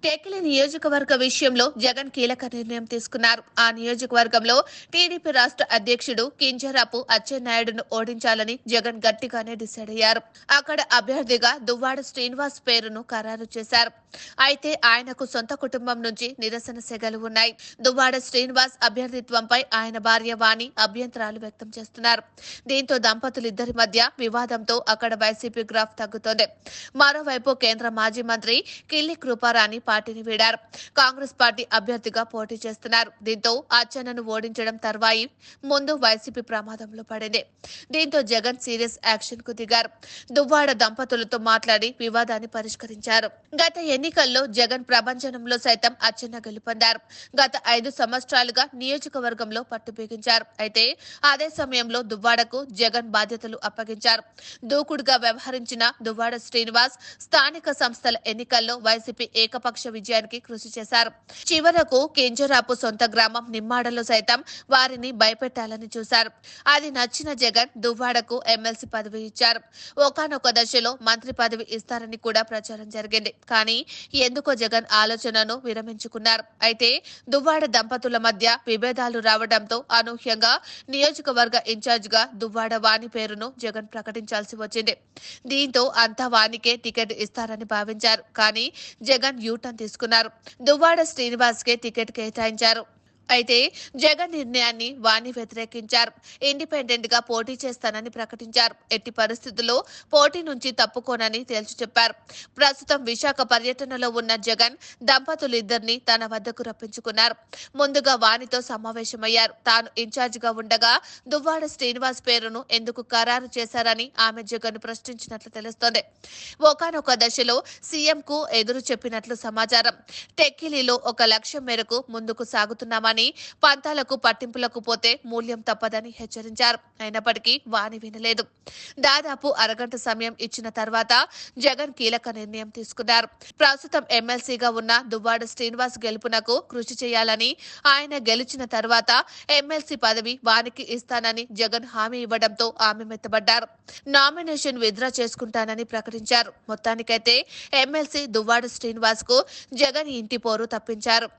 టెక్కిలి నియోజకవర్గ విషయంలో జగన్ కీలక నిర్ణయం తీసుకున్నారు. ఆ నియోజకవర్గంలో టీడీపీ రాష్ట్ర అధ్యక్షుడు కింజరాపు అచ్చెన్నాయుడును ఓడించాలని జగన్ గట్టిగానే డిసైడ్ అయ్యారు. అక్కడ అభ్యర్థిగా దువ్వాడ శ్రీనివాస్ పేరును ఖరారు చేశారు. అయితే ఆయనకు సొంత కుటుంబం నుంచి నిరసన సెగలు ఉన్నాయి. దువ్వాడ శ్రీనివాస్ అభ్యర్థిత్వంపై ఆయన భార్య వాణి అభ్యంతరాలు వ్యక్తం చేస్తున్నారు. దీంతో దంపతులిద్దరి మధ్య వివాదంతో అక్కడ వైసీపీ గ్రాఫ్ తగ్గుతోంది. మరోవైపు కేంద్ర మాజీ మంత్రి కిల్లి కృపారాణి పార్టీని వీడారు. కాంగ్రెస్ పార్టీ అభ్యర్థిగా పోటీ చేస్తున్నారు. దీంతో అచ్చెన్నను ఓడించడం తర్వాయి ముందు వైసీపీ ప్రమాదంలో పడింది. దీంతో జగన్ సీరియస్ యాక్షన్ కు దిగారు. దువ్వాడ దంపతులతో మాట్లాడి వివాదాన్ని పరిష్కరించారు. గత ఎన్నికల్లో జగన్ ప్రభంజనంలో సైతం అచ్చెన్న గెలుపొందారు. గత 5 సంవత్సరాలుగా నియోజకవర్గంలో పట్టు బిగించారు. అయితే అదే సమయంలో దువ్వాడకు జగన్ బాధ్యతలు అప్పగించారు. దూకుడుగా వ్యవహరించిన దువ్వాడ శ్రీనివాస్ స్థానిక సంస్థల ఎన్నికల్లో వైసీపీ ఏకపక్ష విజయానికి కృషి చేశారు. చివరకు కింజరాపు సొంత గ్రామం నిమ్మాడలో సైతం వారిని భయపెట్టాలని చూశారు. అది నచ్చిన జగన్ దువ్వాడకు ఎమ్మెల్సీ పదవి ఇచ్చారు. ఒకానొక దశలో మంత్రి పదవి ఇస్తారని కూడా ప్రచారం జరిగింది. కానీ ఎందుకో జగన్ ఆలోచనను విరమించుకున్నారు. అయితే దువ్వాడ దంపతుల మధ్య విభేదాలు రావడంతో అనూహ్యంగా నియోజకవర్గ ఇన్ఛార్జ్ గా దువ్వాడ వాణి పేరును జగన్ ప్రకటించాల్సి వచ్చింది. దీంతో అంతా వాణికే టికెట్ ఇస్తారని భావించారు. కానీ జగన్ యూటర్న్ తీసుకున్నారు. దువ్వాడ శ్రీనివాస్ కే టికెట్ కేటాయించారు. అయితే జగన్ నిర్ణయాన్ని వాణి వ్యతిరేకించారు. ఇండిపెండెంట్ గా పోటీ చేస్తానని ప్రకటించారు. ఎట్టి పరిస్థితుల్లో పోటీ నుంచి తప్పుకోనని తేల్చి చెప్పారు. ప్రస్తుతం విశాఖ పర్యటనలో ఉన్న జగన్ దంపతులిద్దరిని తన వద్దకు రప్పించుకున్నారు. ముందుగా వాణితో సమావేశమయ్యారు. తాను ఇన్ఛార్జ్ గా ఉండగా దువ్వాడ శ్రీనివాస్ పేరును ఎందుకు ఖరారు చేశారని ఆమె జగన్ ప్రశ్నించినట్లు తెలుస్తోంది. ఒకానొక దశలో సీఎం కు ఎదురు చెప్పినట్లు సమాచారం. టెక్కిలిలో ఒక లక్ష్యం మేరకు ముందుకు సాగుతున్నామని, పంతాలకు పట్టింపులకు పోతే మూల్యం తప్పదని హెచ్చరించారు. అయినప్పటికీ వాణి వినలేదు. దాదాపు అరగంట సమయం ఇచ్చిన తర్వాత జగన్ కీలక నిర్ణయం తీసుకున్నారు. ప్రస్తుతం ఎమ్మెల్సీగా ఉన్న దువ్వాడ శ్రీనివాస్ గెలుపునకు కృషి చేయాలని, ఆయన గెలిచిన తర్వాత ఎమ్మెల్సీ పదవి వానికి ఇస్తానని జగన్ హామీ ఇవ్వడంతో ఆమె మెత్తబడ్డారు. నామినేషన్ విత్డ్రా చేసుకుంటానని ప్రకటించారు. మొత్తానికైతే ఎమ్మెల్సీ దువ్వాడ శ్రీనివాస్ కు జగన్ ఇంటి పోరు తప్పించారు.